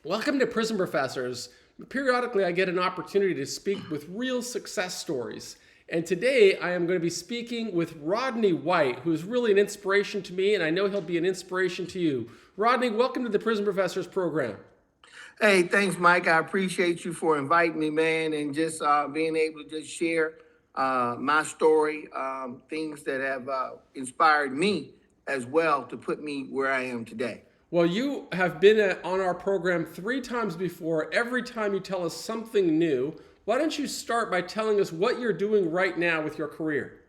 Welcome to Prison Professors. Periodically, I get an opportunity to speak with real success stories. And today, I am going to be speaking with Rodney White, who is really an inspiration to me, and I know he'll be an inspiration to you. Rodney, welcome to the Prison Professors program. Hey, thanks, Mike. I appreciate you for inviting me, man, and just being able to just share my story, things that have inspired me as well to put me where I am today. Well, you have been on our program 3 times before. Every time you tell us something new. Why don't you start by telling us what you're doing right now with your career?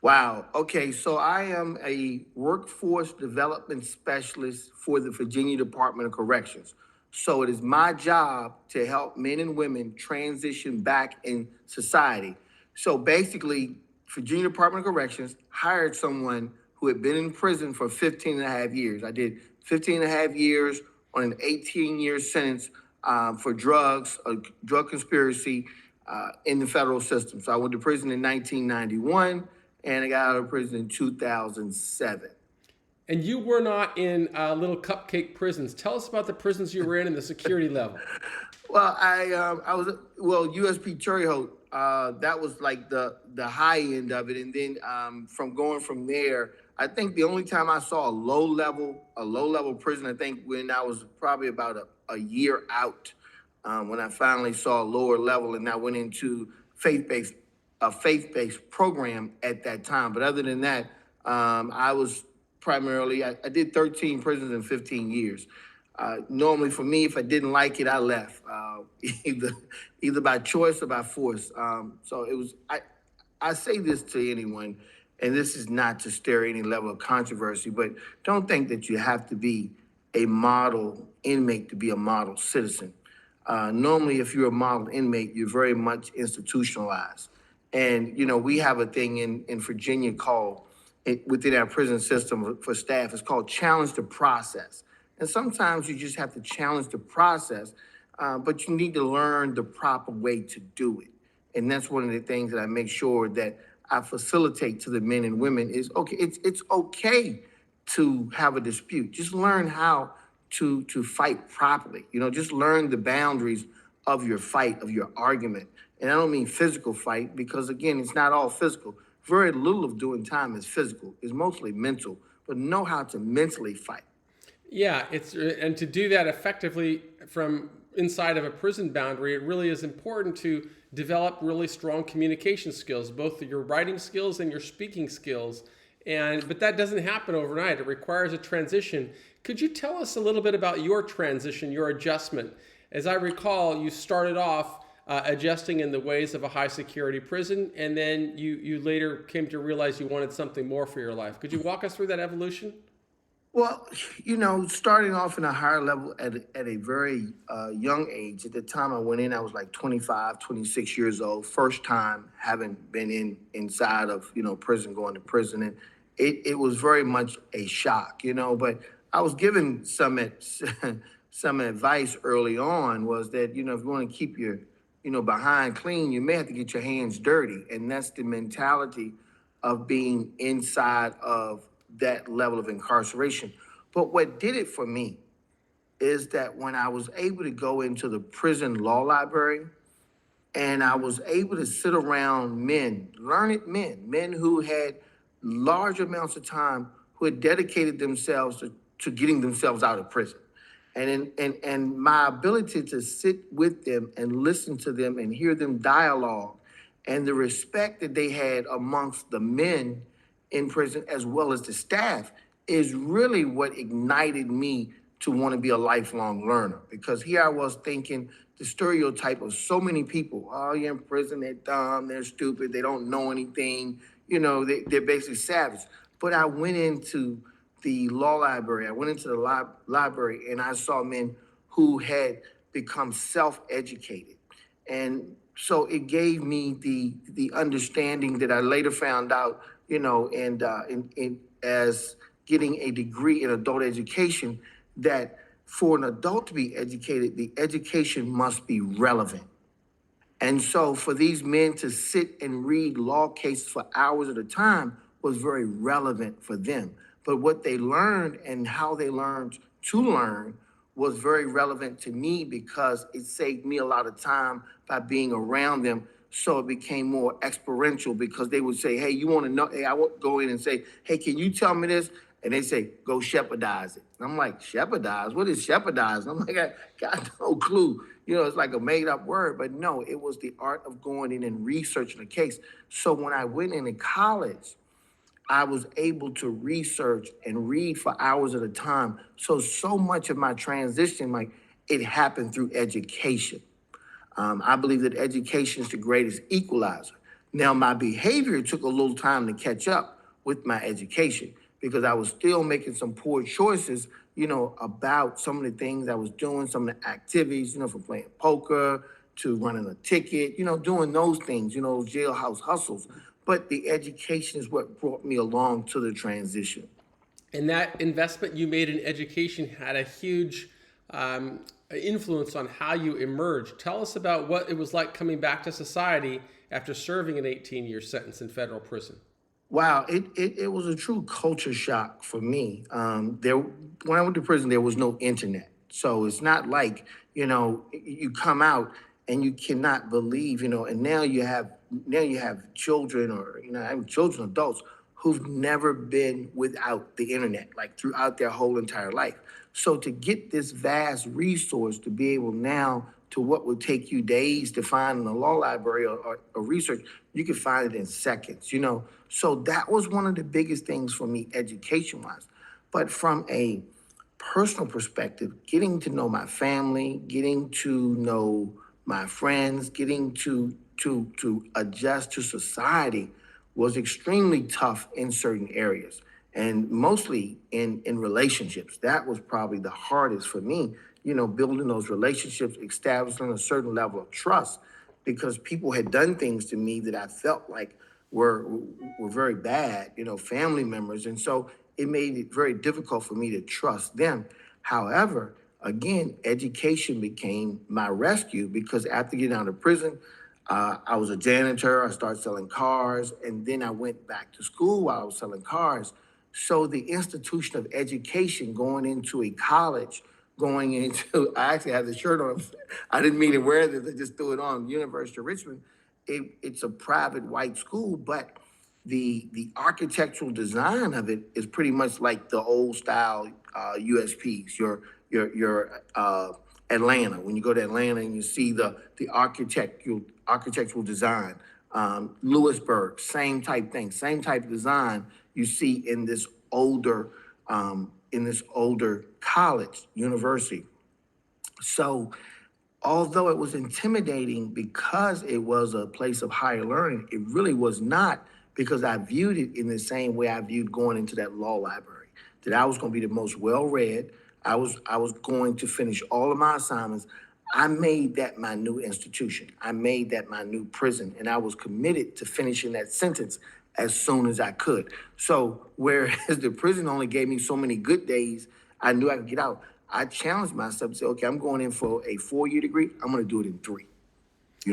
Wow. Okay, so I am a workforce development specialist for the Virginia Department of Corrections. So it is my job to help men and women transition back in society. So basically, Virginia Department of Corrections hired someone who had been in prison for 15 and a half years. I did 15 and a half years on an 18-year sentence for drugs, a drug conspiracy in the federal system. So I went to prison in 1991 and I got out of prison in 2007. And you were not in little cupcake prisons. Tell us about the prisons you were in and the security level. Well, I was USP Cherry Hope. That was like the high end of it, and then from going from there, I think the only time I saw a low level prison, I think when I was probably about a year out, when I finally saw a lower level, and I went into faith based a faith based program at that time. But other than that, I was primarily I did 13 prisons in 15 years. Normally, for me, if I didn't like it, I left, either either by choice or by force. So it was. I say this to anyone, and this is not to stir any level of controversy, but don't think that you have to be a model inmate to be a model citizen. Normally, if you're a model inmate, you're very much institutionalized. And we have a thing in Virginia called within our prison system for staff. It's called challenge the process. And sometimes you just have to challenge the process, but you need to learn the proper way to do it. And that's one of the things that I make sure that I facilitate to the men and women is okay. It's okay to have a dispute. Just learn how to fight properly. Just learn the boundaries of your fight, of your argument. And I don't mean physical fight because again, it's not all physical. Very little of doing time is physical. It's mostly mental. But know how to mentally fight. Yeah, and to do that effectively from inside of a prison boundary, it really is important to develop really strong communication skills, both your writing skills and your speaking skills. But that doesn't happen overnight. It requires a transition. Could you tell us a little bit about your transition, your adjustment? As I recall, you started off adjusting in the ways of a high security prison, and then you later came to realize you wanted something more for your life. Could you walk us through that evolution? Well, starting off in a higher level at a very young age. At the time I went in, I was like 25, 26 years old. First time having been inside of, prison, going to prison. And it was very much a shock, but I was given some advice early on was that, if you want to keep your, behind clean, you may have to get your hands dirty. And that's the mentality of being inside of that level of incarceration. But what did it for me is that when I was able to go into the prison law library and I was able to sit around men, learned men who had large amounts of time, who had dedicated themselves to getting themselves out of prison. And my ability to sit with them and listen to them and hear them dialogue and the respect that they had amongst the men in prison as well as the staff is really what ignited me to want to be a lifelong learner. Because here I was thinking the stereotype of so many people, oh, you're in prison, they're dumb, they're stupid, they don't know anything, they're basically savage. But I went into the law library, I went into the library and I saw men who had become self-educated. And so it gave me the understanding that I later found out, as getting a degree in adult education, that for an adult to be educated, the education must be relevant. And so for these men to sit and read law cases for hours at a time was very relevant for them. But what they learned and how they learned to learn was very relevant to me because it saved me a lot of time by being around them. So it became more experiential because they would say, hey, you want to know? Hey, I would go in and say, hey, can you tell me this? And they say, go shepherdize it. And I'm like, shepherdize? What is shepherdize? And I'm like, I got no clue. It's like a made up word, but no, it was the art of going in and researching a case. So when I went into college, I was able to research and read for hours at a time. So much of my transition, like, it happened through education. I believe that education is the greatest equalizer. Now, my behavior took a little time to catch up with my education because I was still making some poor choices, about some of the things I was doing, some of the activities, from playing poker to running a ticket, doing those things, jailhouse hustles. But the education is what brought me along to the transition. And that investment you made in education had a huge influence on how you emerged. Tell us about what it was like coming back to society after serving an 18-year sentence in federal prison. Wow, it was a true culture shock for me. When I went to prison, there was no internet, so it's not like you come out and you cannot believe, and now you have children, or I have children, adults who've never been without the internet, like throughout their whole entire life. So to get this vast resource to be able now to what would take you days to find in a law library or research, you can find it in seconds. So that was one of the biggest things for me education wise. But from a personal perspective, getting to know my family, getting to know my friends, getting to adjust to society was extremely tough in certain areas, and mostly in relationships. That was probably the hardest for me, building those relationships, establishing a certain level of trust, because people had done things to me that I felt like were very bad, family members. And so it made it very difficult for me to trust them. However, again, education became my rescue because after getting out of prison, I was a janitor. I started selling cars, and then I went back to school while I was selling cars. So the institution of education, going into a college, going into, I actually have the shirt on. I didn't mean to wear this. I just threw it on. University of Richmond. It's a private white school, but the architectural design of it is pretty much like the old style USPs. Your Atlanta. When you go to Atlanta and you see the architectural design. Lewisburg, same type thing, same type of design you see in this older college university. So although it was intimidating because it was a place of higher learning, it really was not, because I viewed it in the same way I viewed going into that law library, that I was going to be the most well-read. I was going to finish all of my assignments. I made that my new institution. I made that my new prison, and I was committed to finishing that sentence as soon as I could. So whereas the prison only gave me so many good days, I knew I could get out. I challenged myself to say, okay, I'm going in for a 4-year degree. I'm going to do it in 3.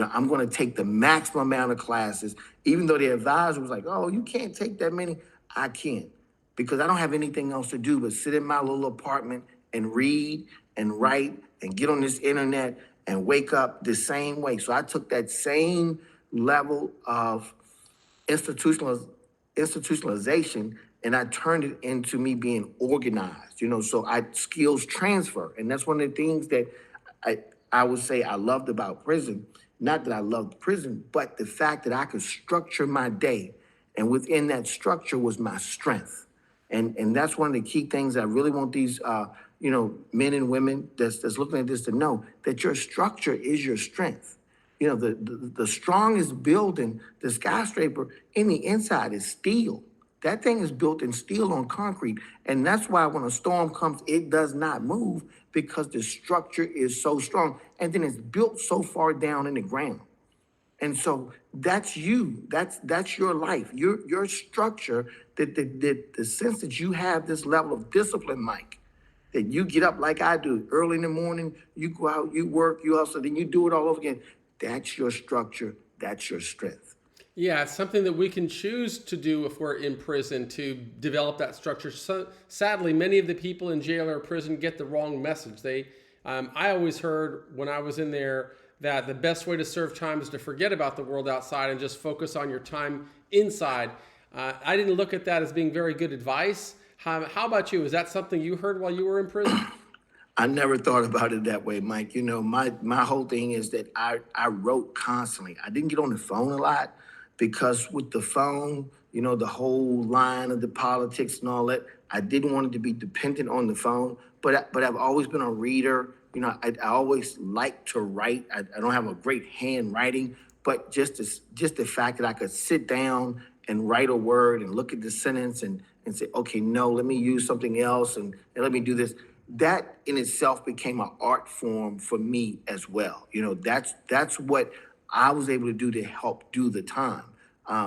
I'm going to take the maximum amount of classes, even though the advisor was like, oh, you can't take that many. I can, because I don't have anything else to do but sit in my little apartment and read and write and get on this internet and wake up the same way. So I took that same level of institutionalization, and I turned it into me being organized, so I skills transfer. And that's one of the things that I, I would say I loved about prison. Not that I loved prison, but the fact that I could structure my day. And within that structure was my strength. And that's one of the key things I really want these men and women that's looking at this to know, that your structure is your strength. The strongest building, the skyscraper, in the inside is steel. That thing is built in steel on concrete. And that's why when a storm comes, it does not move, because the structure is so strong. And then it's built so far down in the ground. And so that's you. That's your life. Your structure, the sense that you have this level of discipline, Mike, that you get up like I do early in the morning, you go out, you work, you hustle, then you do it all over again. That's your structure. That's your strength. Yeah, it's something that we can choose to do if we're in prison, to develop that structure. So, sadly, many of the people in jail or prison get the wrong message. I always heard when I was in there that the best way to serve time is to forget about the world outside and just focus on your time inside. I didn't look at that as being very good advice. How about you? Is that something you heard while you were in prison? I never thought about it that way, Mike. My whole thing is that I wrote constantly. I didn't get on the phone a lot because with the phone, the whole line of the politics and all that, I didn't want it to be dependent on the phone. But I've always been a reader. I always like to write. I don't have a great handwriting, but just the fact that I could sit down and write a word and look at the sentence and say, okay, no, let me use something else and let me do this. That in itself became an art form for me as well. That's what I was able to do to help do the time.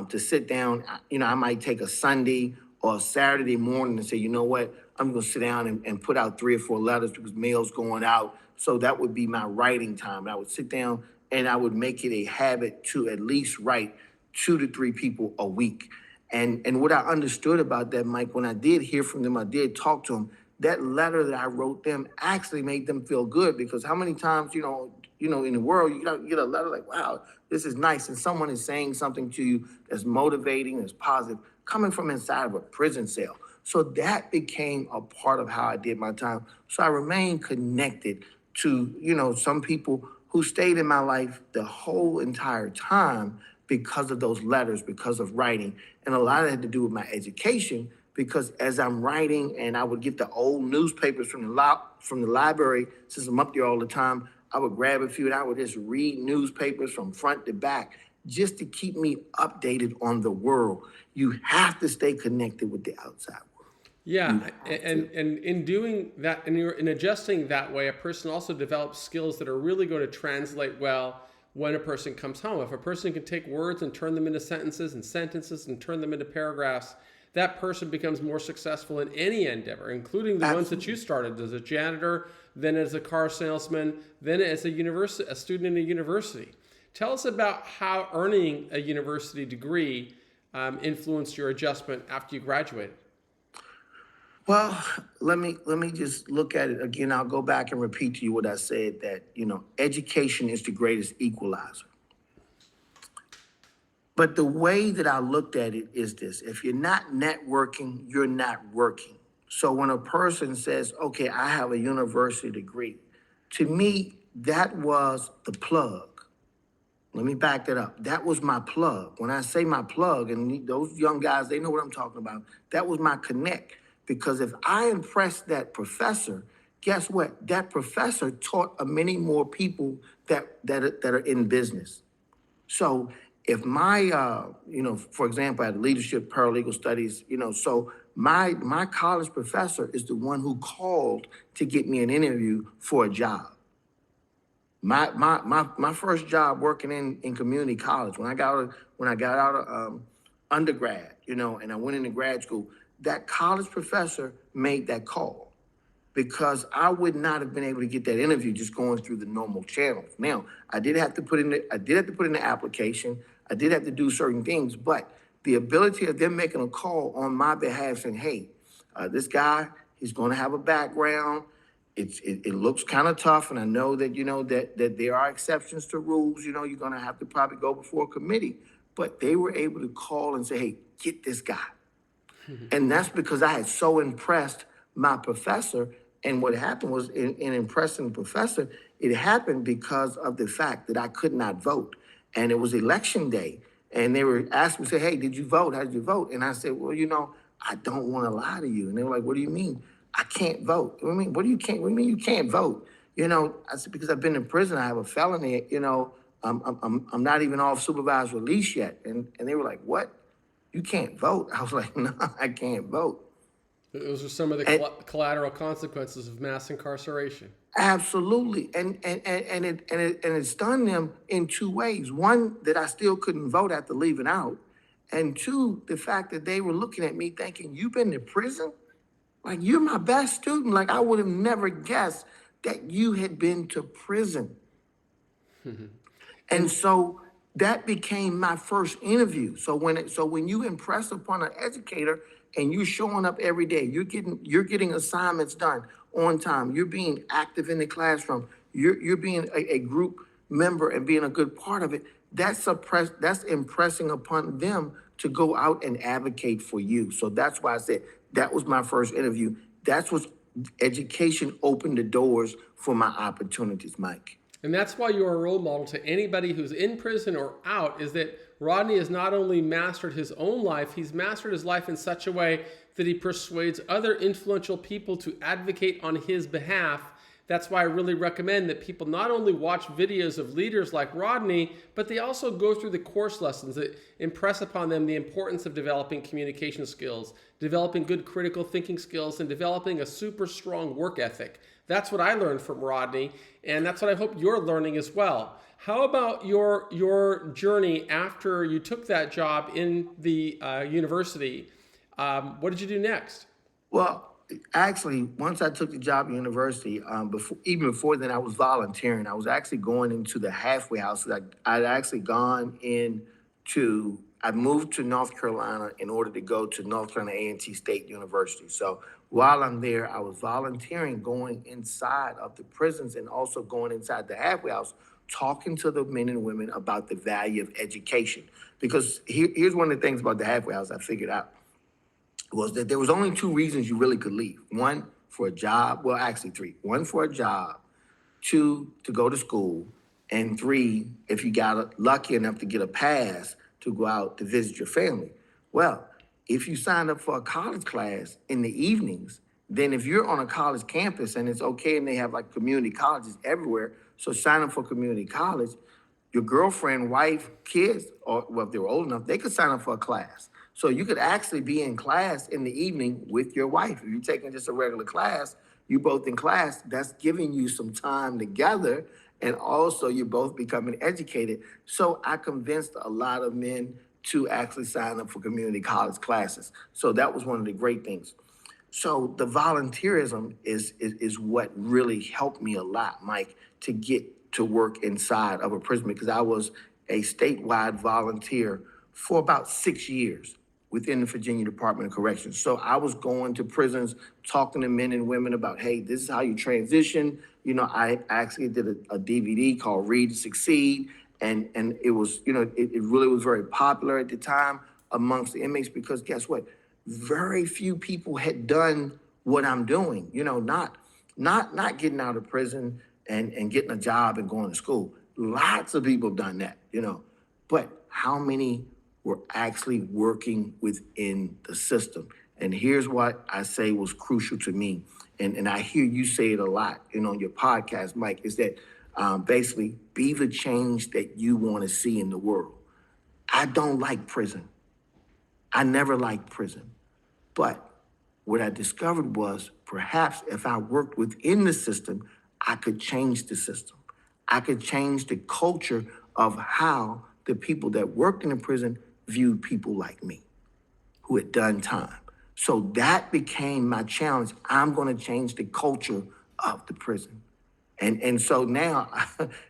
To sit down, I might take a Sunday or a Saturday morning and say, you know what, I'm gonna sit down and put out 3 or 4 letters because mail's going out. So that would be my writing time. And I would sit down and I would make it a habit to at least write 2 to 3 people a week. And what I understood about that, Mike, when I did hear from them, I did talk to them, that letter that I wrote them actually made them feel good because how many times, in the world, you get a letter like, wow, this is nice. And someone is saying something to you that's motivating, that's positive, coming from inside of a prison cell. So that became a part of how I did my time. So I remained connected to, some people who stayed in my life the whole entire time because of those letters, because of writing. And a lot of it had to do with my education because as I'm writing and I would get the old newspapers from the library, since I'm up there all the time, I would grab a few and I would just read newspapers from front to back just to keep me updated on the world. You have to stay connected with the outside world. Yeah, and in doing that, and in adjusting that way, a person also develops skills that are really going to translate well when a person comes home. If a person can take words and turn them into sentences and turn them into paragraphs, that person becomes more successful in any endeavor, including the ones that you started as a janitor, then as a car salesman, then as a student in a university. Tell us about how earning a university degree influenced your adjustment after you graduated. Well, let me just look at it again. I'll go back and repeat to you what I said that, education is the greatest equalizer. But the way that I looked at it is this. If you're not networking, you're not working. So when a person says, okay, I have a university degree, to me, that was the plug. Let me back that up. That was my plug. When I say my plug, and those young guys, they know what I'm talking about, that was my connect. Because if I impressed that professor, guess what? That professor taught many more people that are in business. So if my, for example, I had leadership paralegal studies, so my college professor is the one who called to get me an interview for a job. My first job working in community college when I got out of undergrad, and I went into grad school, that college professor made that call because I would not have been able to get that interview just going through the normal channels. Now, I did have to put in the application. I did have to do certain things, but the ability of them making a call on my behalf saying, hey, this guy, he's going to have a background. It looks kind of tough, and I know that, that there are exceptions to rules. You're going to have to probably go before a committee. But they were able to call and say, hey, get this guy. And that's because I had so impressed my professor. And what happened was in impressing the professor, it happened because of the fact that I could not vote. And it was election day. And they were asking me, say, hey, did you vote? How did you vote? And I said, well, I don't want to lie to you. And they were like, what do you mean? I can't vote. What do you mean? What do you mean you can't vote? I said, because I've been in prison, I have a felony, I'm not even off supervised release yet. And they were like, what? You can't vote. I was like, no, I can't vote. Those are some of the collateral consequences of mass incarceration. Absolutely. And it stunned them in 2 ways. One, that I still couldn't vote after leaving out. And 2, the fact that they were looking at me thinking, you've been to prison? Like, you're my best student. Like, I would have never guessed that you had been to prison. And so that became my first interview. So when you impress upon an educator and you're showing up every day, you're getting assignments done on time. You're being active in the classroom. You're being a group member and being a good part of it. That's impressing upon them to go out and advocate for you. So that's why I said that was my first interview. That's what education opened the doors for my opportunities, Mike. And that's why you're a role model to anybody who's in prison or out, is that Rodney has not only mastered his own life, he's mastered his life in such a way that he persuades other influential people to advocate on his behalf. That's why I really recommend that people not only watch videos of leaders like Rodney, but they also go through the course lessons that impress upon them the importance of developing communication skills, developing good critical thinking skills, and developing a super strong work ethic. That's what I learned from Rodney, and that's what I hope you're learning as well. How about your journey after you took that job in the university? What did you do next? Well, actually, once I took the job at university, even before then, I was volunteering. I was actually going into the halfway house. I'd actually gone into. I moved to North Carolina in order to go to North Carolina A&T State University. So while I'm there, I was volunteering, going inside of the prisons and also going inside the halfway house, talking to the men and women about the value of education. Because here's one of the things about the halfway house I figured out was that there was only two reasons you really could leave. One, for a job. Well, actually three. One, for a job. Two, to go to school. And three, if you got lucky enough to get a pass to go out to visit your family. Well, if you signed up for a college class in the evenings, then if you're on a college campus and it's okay and they have like community colleges everywhere, so sign up for community college, your girlfriend, wife, kids, or well, if they were old enough, they could sign up for a class. So you could actually be in class in the evening with your wife. If you're taking just a regular class, you both in class, that's giving you some time together. And also you're both becoming educated. So I convinced a lot of men to actually sign up for community college classes. So that was one of the great things. So the volunteerism is what really helped me a lot, Mike, to get to work inside of a prison, because I was a statewide volunteer for about 6 years within the Virginia Department of Corrections. So I was going to prisons, talking to men and women about, hey, this is how you transition. You know, I actually did a DVD called Read to Succeed. And it was, you know, it really was very popular at the time amongst the inmates, because guess what? Very few people had done what I'm doing, you know, not getting out of prison and getting a job and going to school. Lots of people have done that, you know, but how many were actually working within the system? And here's what I say was crucial to me. And I hear you say it a lot, you know, on your podcast, Mike, is that basically be the change that you want to see in the world. I don't like prison. I never liked prison. But what I discovered was perhaps if I worked within the system, I could change the system. I could change the culture of how the people that worked in the prison viewed people like me who had done time. So that became my challenge. I'm going to change the culture of the prison. And so now,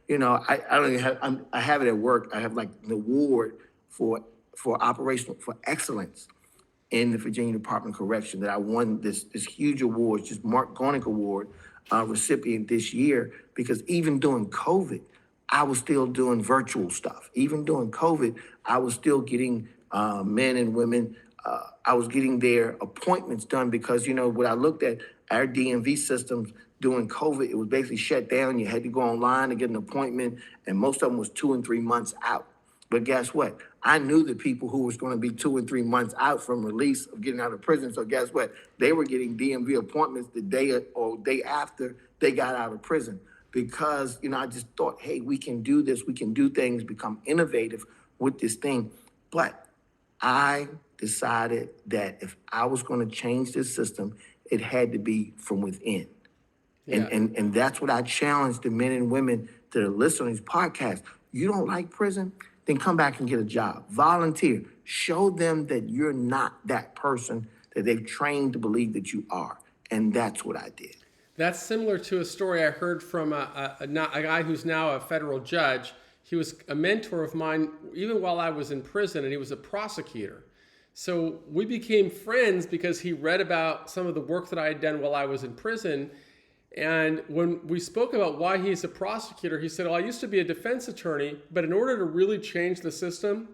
you know, I don't even have, I have it at work. I have like an award for excellence in the Virginia Department of Correction, that I won this huge award, just Mark Gornick Award recipient this year, because even during COVID, I was still doing virtual stuff. Even during COVID, I was still getting men and women, I was getting their appointments done, because, you know, when I looked at our DMV systems during COVID, it was basically shut down. You had to go online to get an appointment, and most of them was 2 and 3 months out. But guess what? I knew the people who was going to be 2 and 3 months out from release of getting out of prison. So guess what? They were getting DMV appointments the day after they got out of prison, because, you know, I just thought, hey, we can do this. We can do things, become innovative with this thing. But I decided that if I was going to change this system, it had to be from within. Yeah. And that's what I challenge the men and women that are listening to these podcasts. You don't like prison? Then come back and get a job. Volunteer. Show them that you're not that person that they've trained to believe that you are. And that's what I did. That's similar to a story I heard from a guy who's now a federal judge. He was a mentor of mine even while I was in prison, and he was a prosecutor. So we became friends because he read about some of the work that I had done while I was in prison. And when we spoke about why he's a prosecutor, he said, well, I used to be a defense attorney, but in order to really change the system,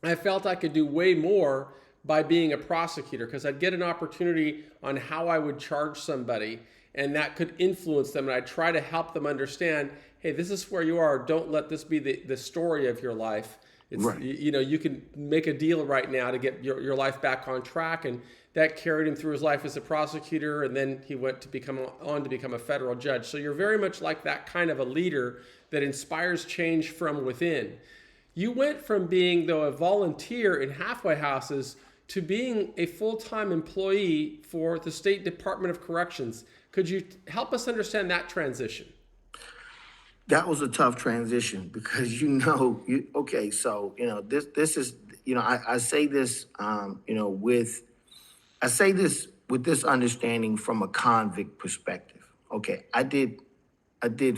I felt I could do way more by being a prosecutor because I'd get an opportunity on how I would charge somebody, and that could influence them. And I'd try to help them understand, hey, this is where you are. Don't let this be the story of your life. It's, Right. you can make a deal right now to get your life back on track. And that carried him through his life as a prosecutor, and then he went to become a federal judge. So you're very much like that kind of a leader that inspires change from within. You went from being, though, a volunteer in halfway houses to being a full-time employee for the State Department of Corrections. Could you help us understand that transition? That was a tough transition because okay, so this is I say this I say this with this understanding from a convict perspective. Okay, I did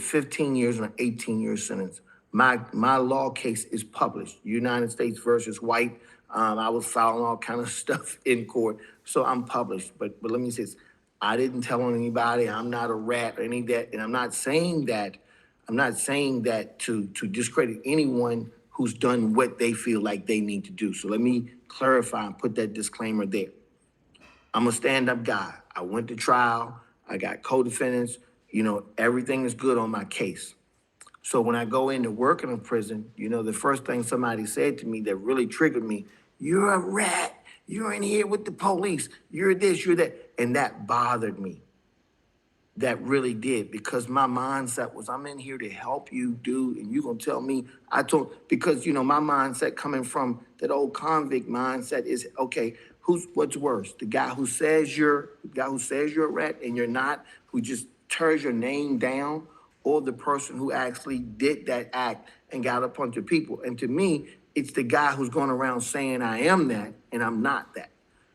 15 years and an 18-year sentence. My law case is published, United States versus White. I was filing all kind of stuff in court, so I'm published. But let me say this: I didn't tell on anybody. I'm not a rat or any of that, and I'm not saying that. I'm not saying that to discredit anyone who's done what they feel like they need to do. So let me clarify and put that disclaimer there. I'm a stand-up guy. I went to trial. I got co-defendants. Everything is good on my case. So when I go into work in a prison, the first thing somebody said to me that really triggered me, you're a rat. You're in here with the police. You're this, you're that. And that bothered me. That really did, because my mindset was, I'm in here to help you, dude, and you're gonna tell me because my mindset coming from that old convict mindset is, okay, what's worse? The guy who says you're a rat and you're not, who just tears your name down, or the person who actually did that act and got a bunch of people. And to me, it's the guy who's going around saying I am that and I'm not that.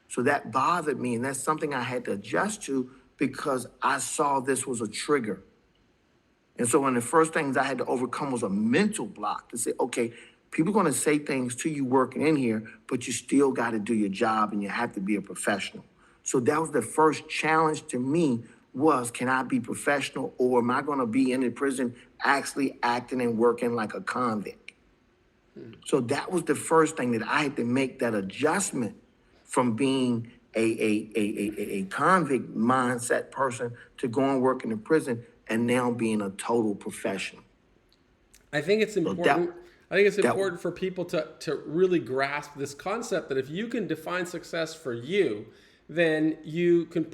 So that bothered me, and that's something I had to adjust to, because I saw this was a trigger. And so one of the first things I had to overcome was a mental block to say, okay, people are going to say things to you working in here, but you still got to do your job and you have to be a professional. So that was the first challenge to me, was, can I be professional, or am I going to be in the prison actually acting and working like a convict? So that was the first thing that I had to make, that adjustment from being a convict mindset person to go and work in the prison and now being a total professional. I think it's important. I think it's important for people to really grasp this concept that if you can define success for you, then you can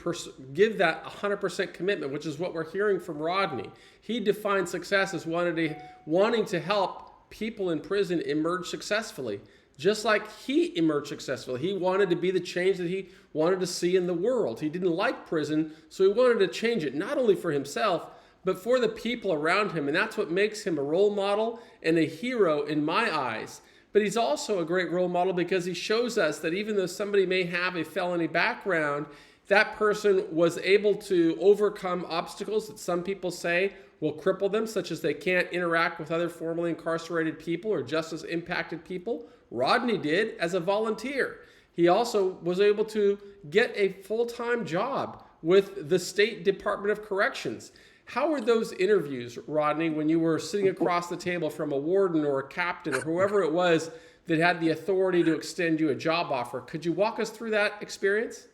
give that 100% commitment, which is what we're hearing from Rodney. He defined success as wanting to help people in prison emerge successfully. Just like he emerged successfully. He wanted to be the change that he wanted to see in the world. He didn't like prison, so he wanted to change it, not only for himself, but for the people around him. And that's what makes him a role model and a hero in my eyes. But he's also a great role model because he shows us that even though somebody may have a felony background, that person was able to overcome obstacles that some people say will cripple them, such as they can't interact with other formerly incarcerated people or justice impacted people. Rodney did as a volunteer. He also was able to get a full-time job with the State Department of Corrections. How were those interviews, Rodney, when you were sitting across the table from a warden or a captain or whoever it was that had the authority to extend you a job offer? Could you walk us through that experience?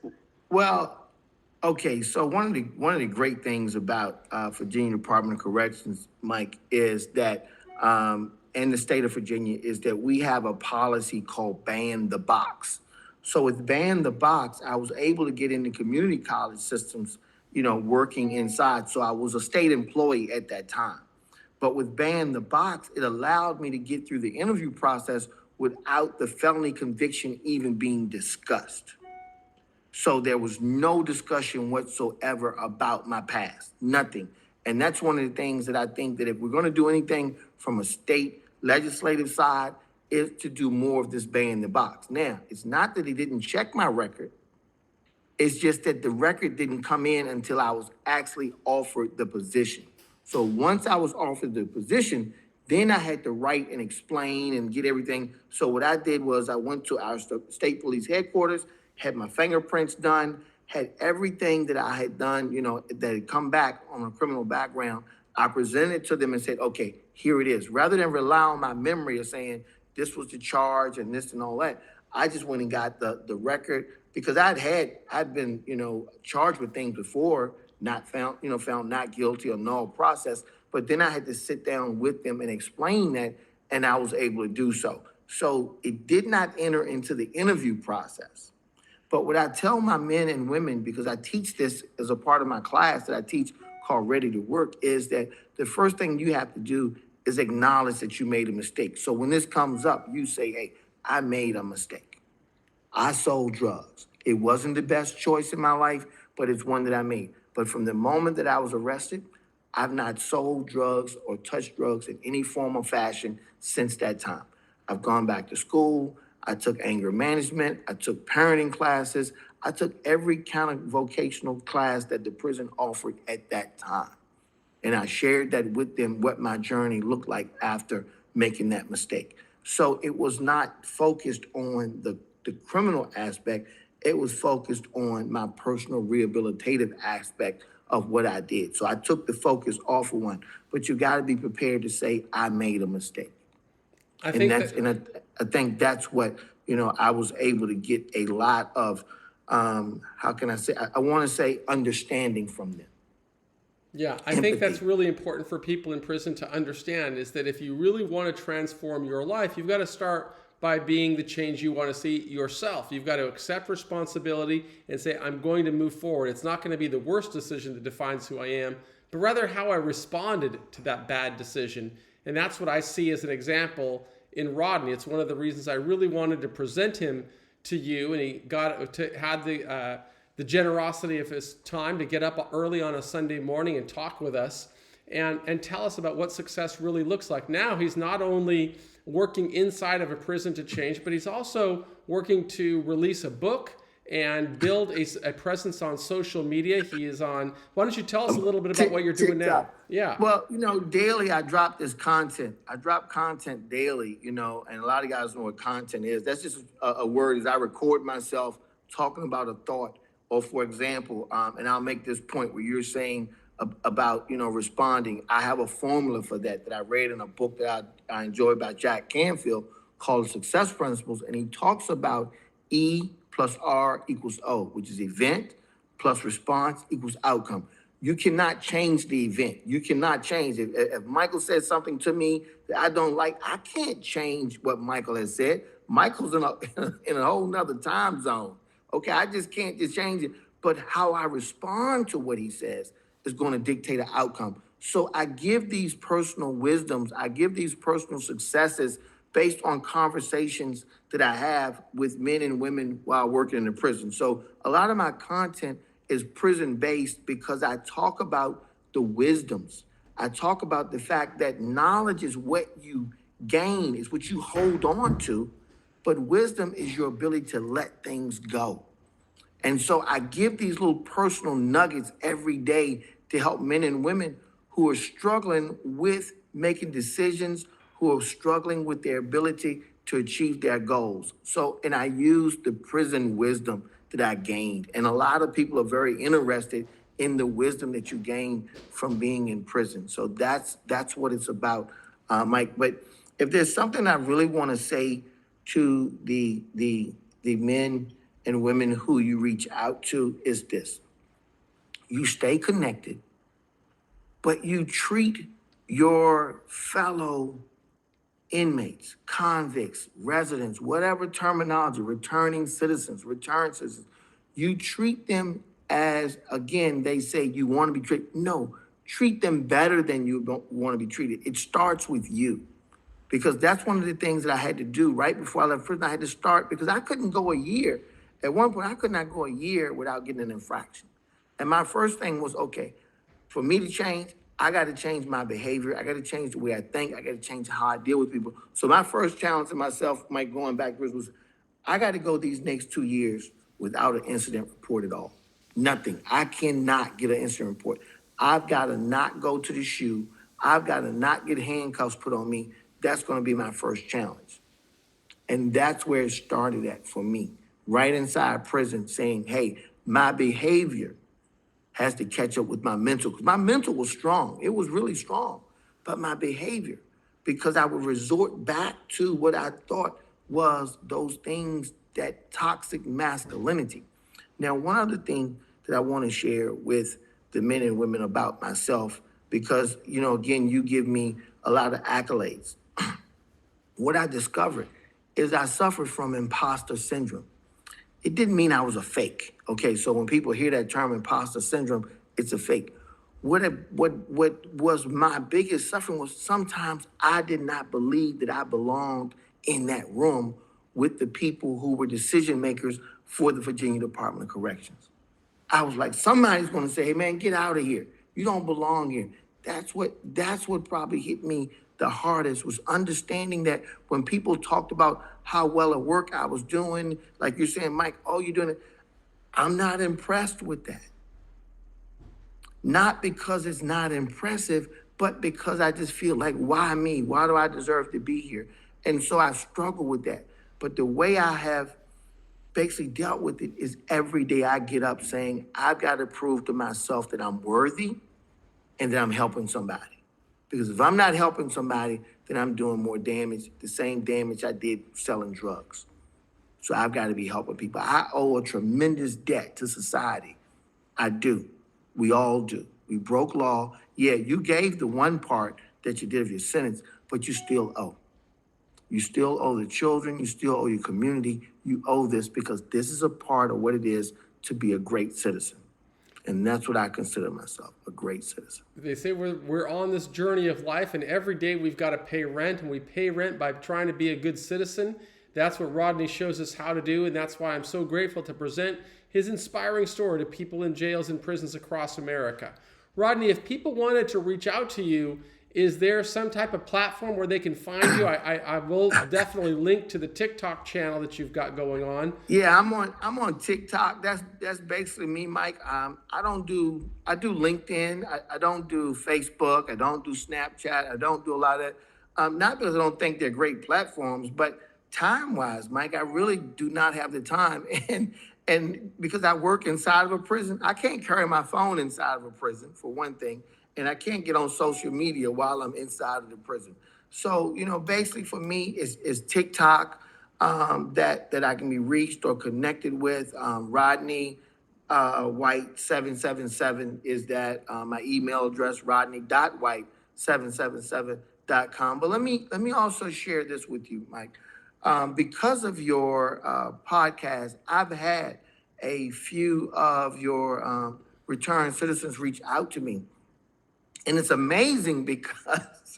Well, okay, so one of the great things about Virginia Department of Corrections, Mike, is that in the state of Virginia, is that we have a policy called ban the box. So with ban the box, I was able to get into community college systems, working inside. So I was a state employee at that time. But with ban the box, it allowed me to get through the interview process without the felony conviction even being discussed. So there was no discussion whatsoever about my past, nothing. And that's one of the things that I think that if we're going to do anything from a state legislative side, is to do more of this ban the box. Now, it's not that he didn't check my record. It's just that the record didn't come in until I was actually offered the position. So once I was offered the position, then I had to write and explain and get everything. So what I did was I went to our state police headquarters, had my fingerprints done, had everything that I had done, that had come back on a criminal background. I presented it to them and said, okay, here it is. Rather than rely on my memory of saying this was the charge and this and all that, I just went and got the record because I'd been, charged with things before, not found, found not guilty or null process. But then I had to sit down with them and explain that, and I was able to do so. So it did not enter into the interview process. But what I tell my men and women, because I teach this as a part of my class that I teach called Ready to Work, is that the first thing you have to do is acknowledge that you made a mistake. So when this comes up, you say, hey, I made a mistake. I sold drugs. It wasn't the best choice in my life, but it's one that I made. But from the moment that I was arrested, I've not sold drugs or touched drugs in any form or fashion since that time. I've gone back to school. I took anger management. I took parenting classes. I took every kind of vocational class that the prison offered at that time. And I shared that with them, what my journey looked like after making that mistake. So it was not focused on the criminal aspect. It was focused on my personal rehabilitative aspect of what I did. So I took the focus off of one, but you got to be prepared to say, I made a mistake. I think I think that's what, I was able to get a lot of, how can I say, I want to say understanding from them. Yeah, I think that's really important for people in prison to understand, is that if you really want to transform your life, you've got to start by being the change you want to see yourself. You've got to accept responsibility and say, I'm going to move forward. It's not going to be the worst decision that defines who I am, but rather how I responded to that bad decision. And that's what I see as an example in Rodney. It's one of the reasons I really wanted to present him to you, and he had the generosity of his time to get up early on a Sunday morning and talk with us and tell us about what success really looks like. Now he's not only working inside of a prison to change, but he's also working to release a book and build a presence on social media. He is on, why don't you tell us a little bit about what you're doing now? Yeah. Well, daily I drop this content. I drop content daily, and a lot of guys know what content is. That's just a word. Is I record myself talking about a thought. Or for example, and I'll make this point where you're saying about, responding. I have a formula for that I read in a book that I enjoy by Jack Canfield called Success Principles. And he talks about E plus R equals O, which is event plus response equals outcome. You cannot change the event. You cannot change it. If Michael says something to me that I don't like, I can't change what Michael has said. Michael's in a whole nother time zone. Okay, I just can't just change it. But how I respond to what he says is going to dictate an outcome. So I give these personal wisdoms, I give these personal successes based on conversations that I have with men and women while working in the prison. So a lot of my content is prison-based because I talk about the wisdoms. I talk about the fact that knowledge is what you gain, is what you hold on to, but wisdom is your ability to let things go. And so I give these little personal nuggets every day to help men and women who are struggling with making decisions, who are struggling with their ability to achieve their goals. So, and I use the prison wisdom that I gained. And a lot of people are very interested in the wisdom that you gain from being in prison. So that's what it's about, Mike. But if there's something I really want to say to the men and women who you reach out to, is this: you stay connected, but you treat your fellow inmates, convicts, residents, whatever terminology, returning citizens, return citizens, you treat them as, again, they say you want to be treated. No, treat them better than you don't want to be treated. It starts with you. Because that's one of the things that I had to do right before I left prison. I had to start, because I couldn't go a year. At one point, I could not go a year without getting an infraction. And my first thing was, okay, for me to change, I got to change my behavior. I got to change the way I think. I got to change how I deal with people. So my first challenge to myself, Mike, going back was, I got to go these next 2 years without an incident report at all. Nothing. I cannot get an incident report. I've got to not go to the SHU. I've got to not get handcuffs put on me. That's going to be my first challenge. And that's where it started at for me, right inside prison, saying, hey, My behavior has to catch up with my mental. Because my mental was strong. It was really strong. But my behavior, because I would resort back to what I thought was those things, that toxic masculinity. Now, one other thing that I want to share with the men and women about myself, because, again, you give me a lot of accolades. What I discovered is I suffered from imposter syndrome. It didn't mean I was a fake. Okay, so when people hear that term imposter syndrome, it's a fake. What was my biggest suffering was sometimes I did not believe that I belonged in that room with the people who were decision makers for the Virginia Department of Corrections. I was like, somebody's gonna say, hey man, get out of here. You don't belong here. That's what probably hit me the hardest, was understanding that when people talked about how well at work I was doing, like you're saying, Mike, oh, you're doing it. I'm not impressed with that. Not because it's not impressive, but because I just feel like, why me? Why do I deserve to be here? And so I struggle with that. But the way I have basically dealt with it is every day I get up saying, I've got to prove to myself that I'm worthy and that I'm helping somebody. Because if I'm not helping somebody, then I'm doing more damage, the same damage I did selling drugs. So I've got to be helping people. I owe a tremendous debt to society. I do. We all do. We broke law. Yeah, you gave the one part that you did of your sentence, but you still owe. You still owe the children. You still owe your community. You owe this because this is a part of what it is to be a great citizen. And that's what I consider myself, a great citizen. They say we're on this journey of life, and every day we've got to pay rent, and we pay rent by trying to be a good citizen. That's what Rodney shows us how to do, and that's why I'm so grateful to present his inspiring story to people in jails and prisons across America. Rodney, if people wanted to reach out to you, is there some type of platform where they can find you? I will definitely link to the TikTok channel that you've got going on. Yeah, I'm on TikTok. That's basically me, Mike. I do LinkedIn. I don't do Facebook. I don't do Snapchat. I don't do a lot of that. Not because I don't think they're great platforms, but time-wise, Mike, I really do not have the time. And because I work inside of a prison, I can't carry my phone inside of a prison, for one thing. And I can't get on social media while I'm inside of the prison. So, basically for me, is TikTok that I can be reached or connected with. Rodney White 777 is that my email address, rodney.white777.com. But let me also share this with you, Mike. Because of your podcast, I've had a few of your returned citizens reach out to me. And it's amazing because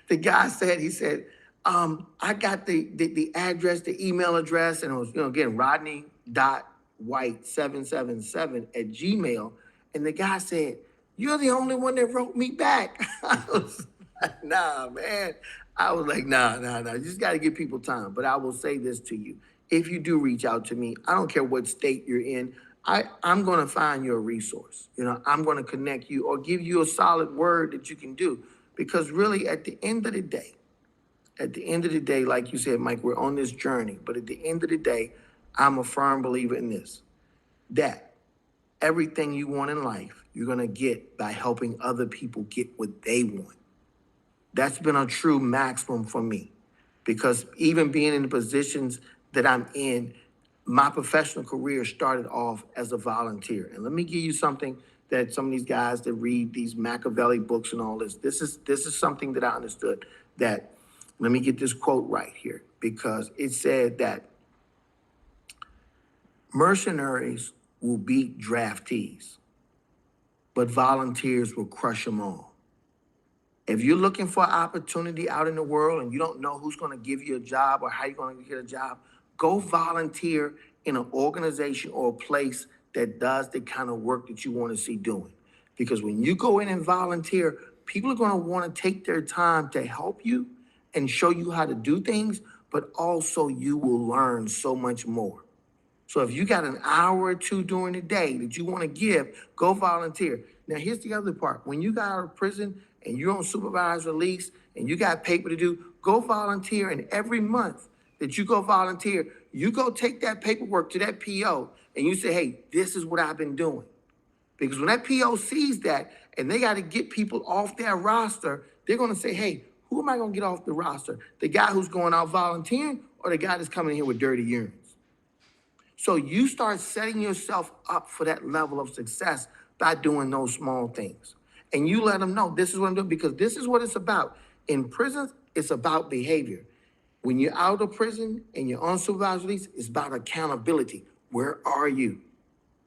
the guy said, I got the address, the email address, and it was, again, rodney.white777@gmail. And the guy said, you're the only one that wrote me back. I was like, nah, man. I was like, nah. You just got to give people time. But I will say this to you. If you do reach out to me, I don't care what state you're in, I'm going to find you a resource. I'm going to connect you or give you a solid word that you can do. Because really, at the end of the day, like you said, Mike, we're on this journey. But at the end of the day, I'm a firm believer in this, that everything you want in life, you're going to get by helping other people get what they want. That's been a true maximum for me. Because even being in the positions that I'm in, my professional career started off as a volunteer. And let me give you something that some of these guys that read these Machiavelli books and all this is something that I understood. That, let me get this quote right here, because it said that mercenaries will beat draftees, but volunteers will crush them all. If you're looking for an opportunity out in the world and you don't know who's going to give you a job or how you're going to get a job, go volunteer in an organization or a place that does the kind of work that you want to see doing. Because when you go in and volunteer, people are going to want to take their time to help you and show you how to do things, but also you will learn so much more. So if you got an hour or two during the day that you want to give, go volunteer. Now, here's the other part. When you got out of prison and you're on supervised release and you got paper to do, go volunteer. And every month that you go volunteer, you go take that paperwork to that PO and you say, hey, this is what I've been doing. Because when that PO sees that and they got to get people off their roster, they're going to say, hey, who am I going to get off the roster? The guy who's going out volunteering or the guy that's coming in here with dirty urines? So you start setting yourself up for that level of success by doing those small things. And you let them know this is what I'm doing, because this is what it's about. In prisons, it's about behavior. When you're out of prison and you're on supervised release, it's about accountability. Where are you?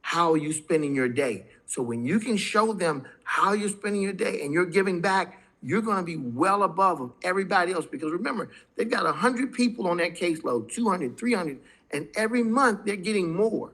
How are you spending your day? So when you can show them how you're spending your day and you're giving back, you're going to be well above of everybody else. Because remember, they've got 100 people on that caseload, 200, 300, and every month they're getting more.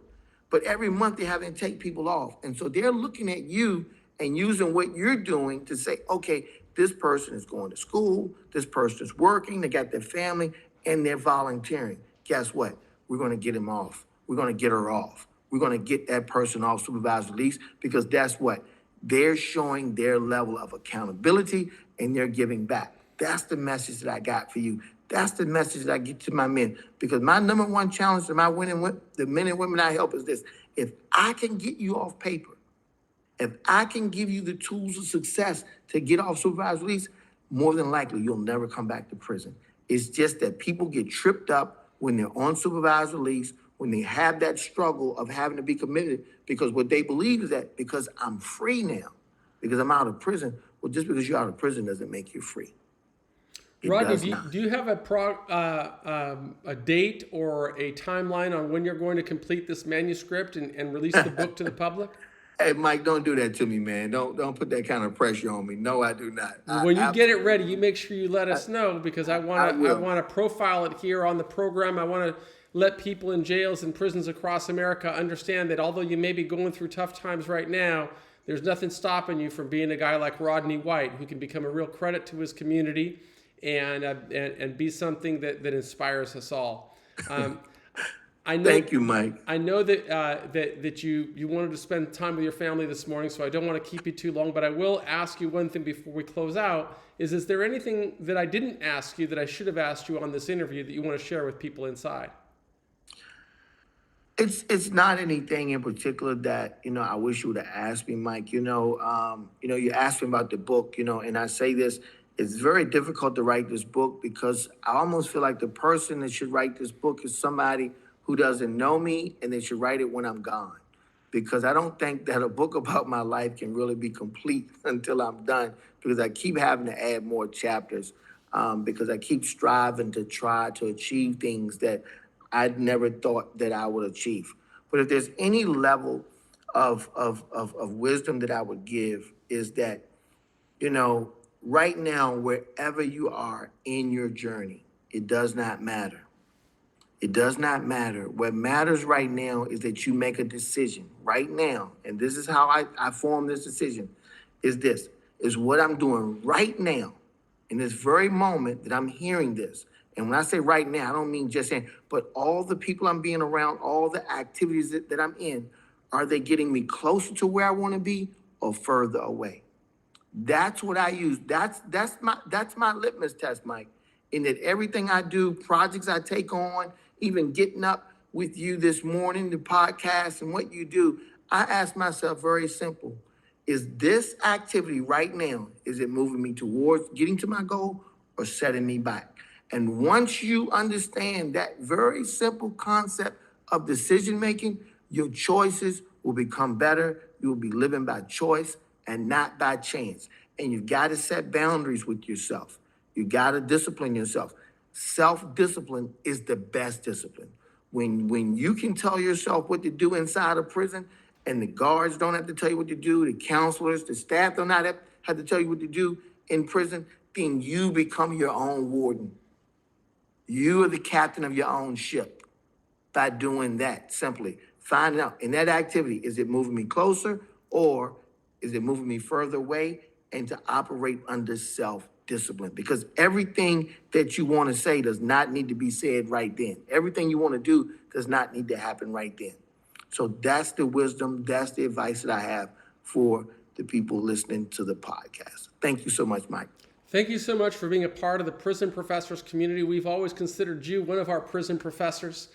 But every month they're having to take people off. And so they're looking at you and using what you're doing to say, okay, this person is going to school, this person is working, they got their family, and they're volunteering. Guess what? We're going to get him off. We're going to get her off. We're going to get that person off supervised release, because that's what? They're showing their level of accountability and they're giving back. That's the message that I got for you. That's the message that I get to my men, because my number one challenge to my winning with the men and women I help is this: if I can get you off paper, if I can give you the tools of success to get off supervised release, more than likely you'll never come back to prison. It's just that people get tripped up when they're on supervised release, when they have that struggle of having to be committed, because what they believe is that because I'm free now, because I'm out of prison, well, just because you're out of prison doesn't make you free. Rodney, do you have a date or a timeline on when you're going to complete this manuscript and release the book to the public? Hey, Mike, don't do that to me, man. Don't put that kind of pressure on me. No, I do not. When you get it ready, you make sure you let us know, because I want to profile it here on the program. I want to let people in jails and prisons across America understand that although you may be going through tough times right now, there's nothing stopping you from being a guy like Rodney White, who can become a real credit to his community and be something that inspires us all. I know, Thank you, Mike. I know that that you wanted to spend time with your family this morning, so I don't want to keep you too long, but I will ask you one thing before we close out. Is there anything that I didn't ask you that I should have asked you on this interview that you want to share with people inside? It's not anything in particular that, I wish you would have asked me, Mike. You asked me about the book, and I say this, it's very difficult to write this book because I almost feel like the person that should write this book is somebody who doesn't know me, and they should write it when I'm gone. Because I don't think that a book about my life can really be complete until I'm done, because I keep having to add more chapters, because I keep striving to try to achieve things that I'd never thought that I would achieve. But if there's any level of wisdom that I would give, is that, right now, wherever you are in your journey, it does not matter. It does not matter. What matters right now is that you make a decision right now. And this is how I form this decision, is what I'm doing right now, in this very moment that I'm hearing this. And when I say right now, I don't mean just saying, but all the people I'm being around, all the activities that I'm in, are they getting me closer to where I want to be or further away? That's what I use. That's my litmus test, Mike. In that everything I do, projects I take on, even getting up with you this morning, the podcast and what you do, I ask myself very simple: is this activity right now, is it moving me towards getting to my goal or setting me back? And once you understand that very simple concept of decision making, your choices will become better. You will be living by choice and not by chance. And you've got to set boundaries with yourself. You got to discipline yourself. Self-discipline is the best discipline. When you can tell yourself what to do inside a prison, and the guards don't have to tell you what to do, the counselors, the staff don't have to tell you what to do in prison, then you become your own warden. You are the captain of your own ship by doing that. Simply finding out in that activity, is it moving me closer or is it moving me further away? And to operate under self-discipline, because everything that you want to say does not need to be said right then. Everything you want to do does not need to happen right then. So that's the wisdom, that's the advice that I have for the people listening to the podcast. Thank you so much, Mike. Thank you so much for being a part of the Prison Professors community. We've always considered you one of our prison professors.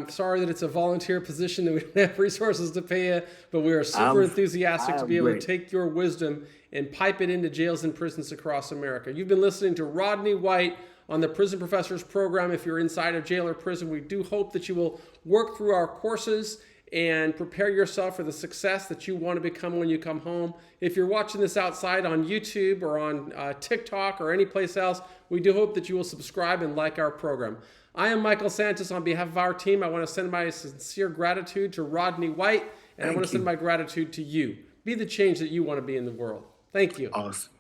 Sorry that it's a volunteer position that we don't have resources to pay you, but we are super enthusiastic to be able to take your wisdom and pipe it into jails and prisons across America. You've been listening to Rodney White on the Prison Professors program. If you're inside of jail or prison, we do hope that you will work through our courses and prepare yourself for the success that you want to become when you come home. If you're watching this outside on YouTube or on TikTok or any place else, we do hope that you will subscribe and like our program. I am Michael Santos. On behalf of our team, I want to send my sincere gratitude to Rodney White, and I want to send my gratitude to you. Be the change that you want to be in the world. Thank you. Awesome.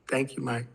Thank you, Mike.